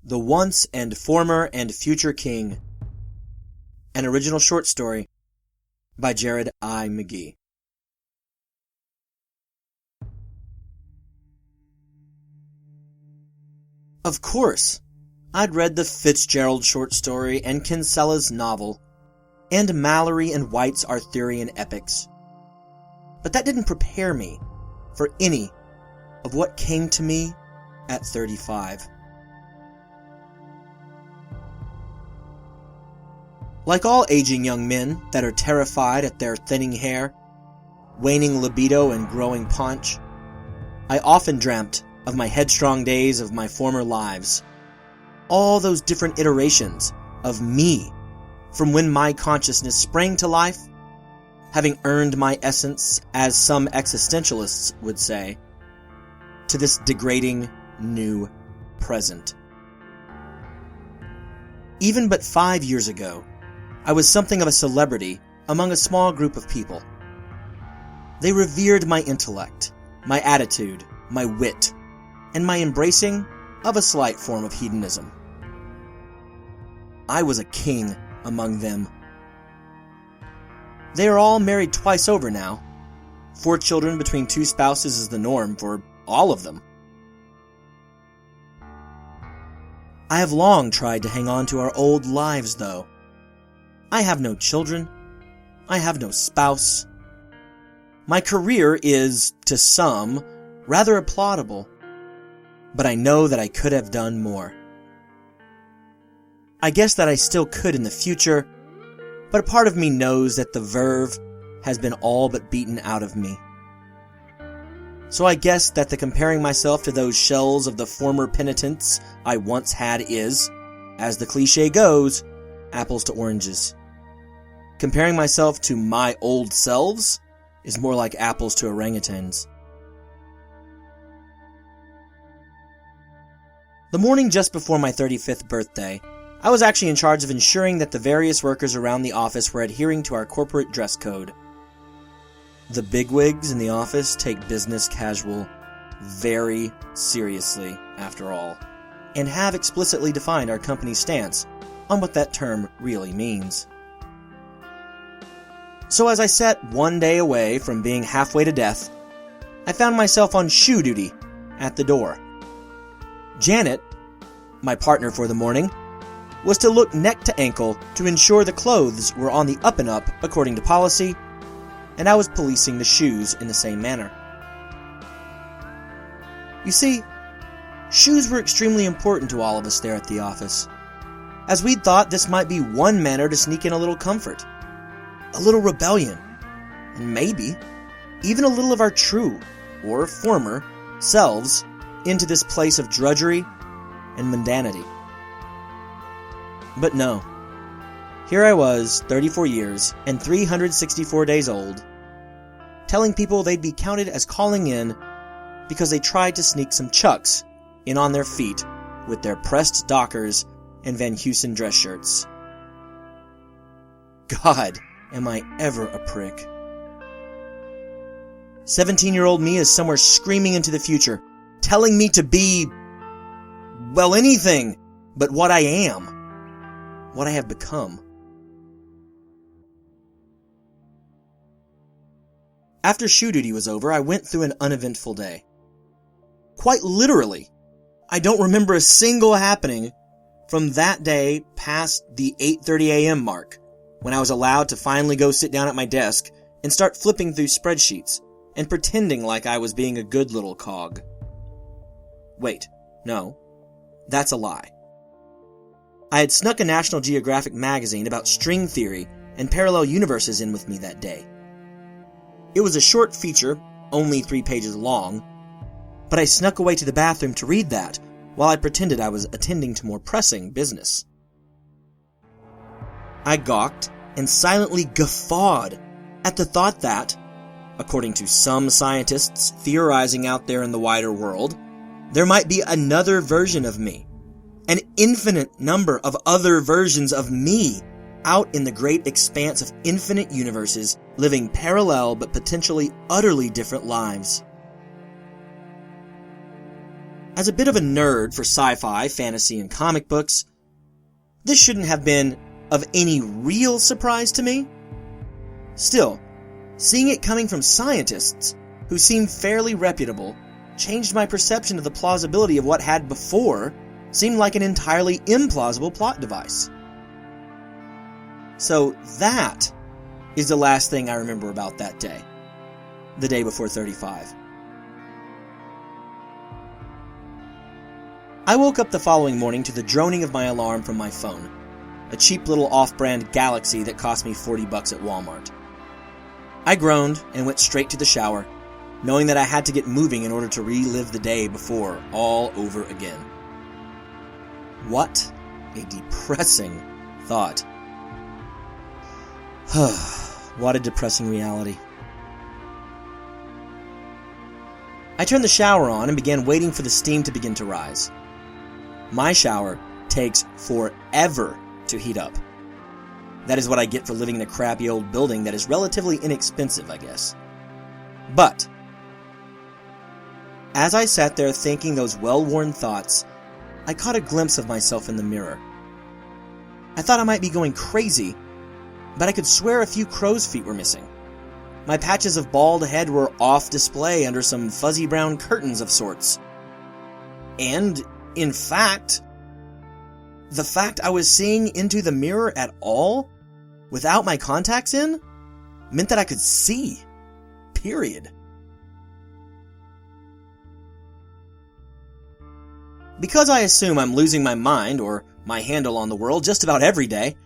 The Once and Former and Future King. An original short story by Jared I. McGee. Of course, I'd read the Fitzgerald short story and Kinsella's novel, and Mallory and White's Arthurian epics. But that didn't prepare me for any of what came to me at 35. Like all aging young men that are terrified at their thinning hair, waning libido, and growing paunch, I often dreamt of my headstrong days of my former lives. All those different iterations of me from when my consciousness sprang to life, having earned my essence, as some existentialists would say, to this degrading new present. Even but 5 years ago, I was something of a celebrity among a small group of people. They revered my intellect, my attitude, my wit, and my embracing of a slight form of hedonism. I was a king among them. They are all married twice over now. 4 children between 2 spouses is the norm for all of them. I have long tried to hang on to our old lives, though. I have no children. I have no spouse. My career is, to some, rather applaudable, but I know that I could have done more. I guess that I still could in the future, but a part of me knows that the verve has been all but beaten out of me. So I guess that the comparing myself to those shells of the former penitents I once had is, as the cliche goes, apples to oranges. Comparing myself to my old selves is more like apples to orangutans. The morning just before my 35th birthday, I was actually in charge of ensuring that the various workers around the office were adhering to our corporate dress code. The bigwigs in the office take business casual very seriously, after all, and have explicitly defined our company's stance on what that term really means. So as I sat one day away from being halfway to death, I found myself on shoe duty at the door. Janet, my partner for the morning, was to look neck to ankle to ensure the clothes were on the up and up according to policy, and I was policing the shoes in the same manner. You see, shoes were extremely important to all of us there at the office, as we'd thought this might be one manner to sneak in a little comfort, a little rebellion, and maybe even a little of our true, or former, selves into this place of drudgery and mundanity. But no. Here I was, 34 years and 364 days old, telling people they'd be counted as calling in because they tried to sneak some chucks in on their feet with their pressed Dockers and Van Heusen dress shirts. God, am I ever a prick. 17-year-old me is somewhere screaming into the future, telling me to be, well, anything but what I am, what I have become. After shoe duty was over, I went through an uneventful day. Quite literally, I don't remember a single happening from that day past the 8:30 a.m. mark, when I was allowed to finally go sit down at my desk and start flipping through spreadsheets and pretending like I was being a good little cog. Wait, no, that's a lie. I had snuck a National Geographic magazine about string theory and parallel universes in with me that day. It was a short feature, only 3 pages long, but I snuck away to the bathroom to read that while I pretended I was attending to more pressing business. I gawked and silently guffawed at the thought that, according to some scientists theorizing out there in the wider world, there might be another version of me, an infinite number of other versions of me out in the great expanse of infinite universes living parallel but potentially utterly different lives. As a bit of a nerd for sci-fi, fantasy, and comic books, this shouldn't have been of any real surprise to me. Still, seeing it coming from scientists who seemed fairly reputable changed my perception of the plausibility of what had before seemed like an entirely implausible plot device. So that is the last thing I remember about that day, the day before 35. I woke up the following morning to the droning of my alarm from my phone, a cheap little off-brand Galaxy that cost me $40 at Walmart. I groaned and went straight to the shower, knowing that I had to get moving in order to relive the day before all over again. What a depressing thought. What a depressing reality. I turned the shower on and began waiting for the steam to begin to rise. My shower takes forever to heat up. That is what I get for living in a crappy old building that is relatively inexpensive, I guess. But as I sat there thinking those well-worn thoughts, I caught a glimpse of myself in the mirror. I thought I might be going crazy, but I could swear a few crow's feet were missing. My patches of bald head were off display under some fuzzy brown curtains of sorts. And, in fact, the fact I was seeing into the mirror at all, without my contacts in, meant that I could see. Period. Because I assume I'm losing my mind or my handle on the world just about every day,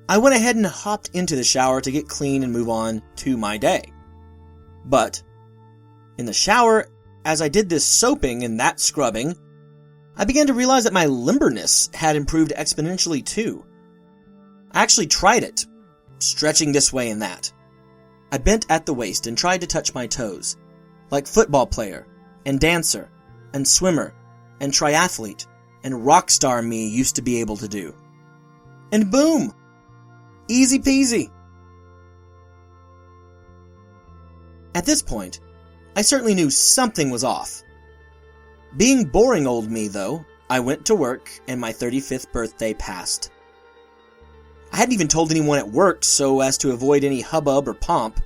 I went ahead and hopped into the shower to get clean and move on to my day. But in the shower, as I did this soaping and that scrubbing, I began to realize that my limberness had improved exponentially too. I actually tried it, stretching this way and that. I bent at the waist and tried to touch my toes, like football player, and dancer, and swimmer, and triathlete, and rock star me used to be able to do. And boom! Easy peasy. At this point, I certainly knew something was off. Being boring old me, though, I went to work and my 35th birthday passed. I hadn't even told anyone at work so as to avoid any hubbub or pomp,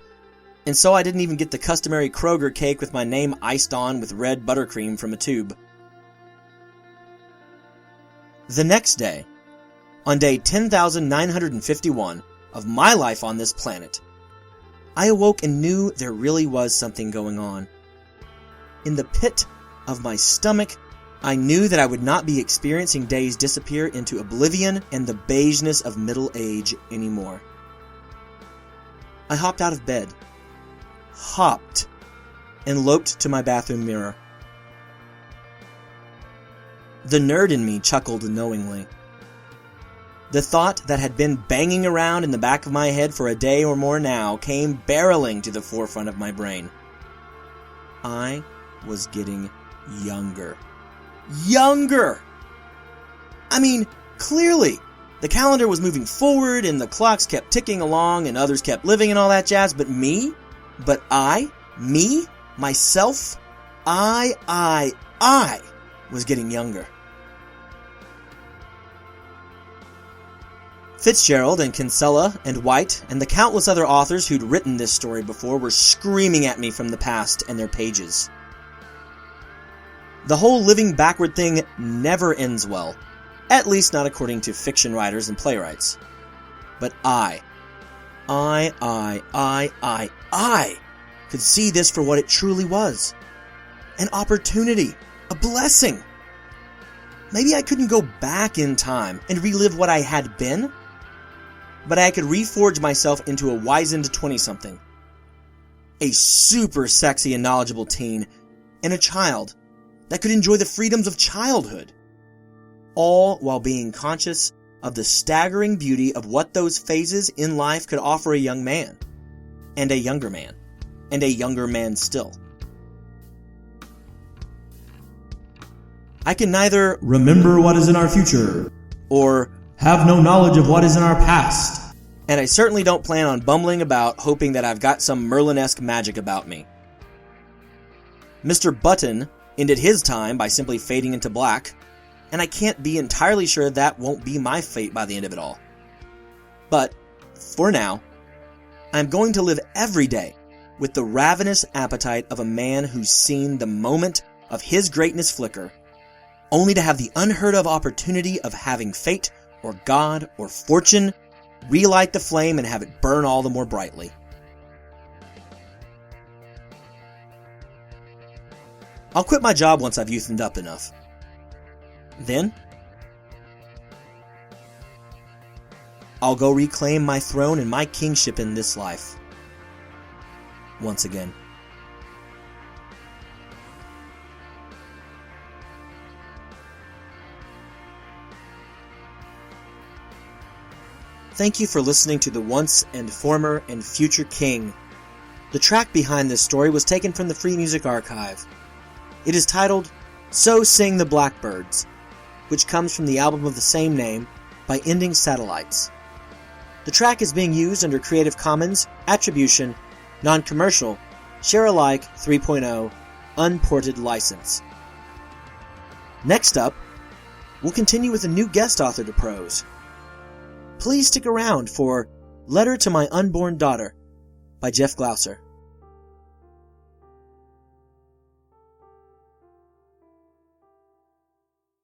and so I didn't even get the customary Kroger cake with my name iced on with red buttercream from a tube. The next day, on day 10,951 of my life on this planet, I awoke and knew there really was something going on. In the pit of my stomach, I knew that I would not be experiencing days disappear into oblivion and the beigeness of middle age anymore. I hopped out of bed, and loped to my bathroom mirror. The nerd in me chuckled knowingly. The thought that had been banging around in the back of my head for a day or more now came barreling to the forefront of my brain. I was getting younger. Younger! I mean, clearly, the calendar was moving forward and the clocks kept ticking along and others kept living and all that jazz, but me? Myself? I was getting younger. Fitzgerald and Kinsella and White and the countless other authors who'd written this story before were screaming at me from the past and their pages. The whole living backward thing never ends well, at least not according to fiction writers and playwrights. But I could see this for what it truly was. An opportunity, a blessing. Maybe I couldn't go back in time and relive what I had been, but I could reforge myself into a wizened 20-something. A super sexy and knowledgeable teen, and a child that could enjoy the freedoms of childhood, all while being conscious of the staggering beauty of what those phases in life could offer a young man, and a younger man still. I can neither remember what is in our future, or have no knowledge of what is in our past, and I certainly don't plan on bumbling about hoping that I've got some Merlin-esque magic about me. Mr. Button ended his time by simply fading into black, and I can't be entirely sure that won't be my fate by the end of it all. But, for now, I'm going to live every day with the ravenous appetite of a man who's seen the moment of his greatness flicker, only to have the unheard of opportunity of having fate, or God, or fortune relight the flame and have it burn all the more brightly. I'll quit my job once I've youthened up enough. Then, I'll go reclaim my throne and my kingship in this life. Once again. Thank you for listening to The Once and Former and Future King. The track behind this story was taken from the Free Music Archive. It is titled, So Sing the Blackbirds, which comes from the album of the same name by Ending Satellites. The track is being used under Creative Commons, Attribution, Non-Commercial, Share-alike 3.0, Unported license. Next up, we'll continue with a new guest author to prose. Please stick around for Letter to My Unborn Daughter by Jeff Glauser.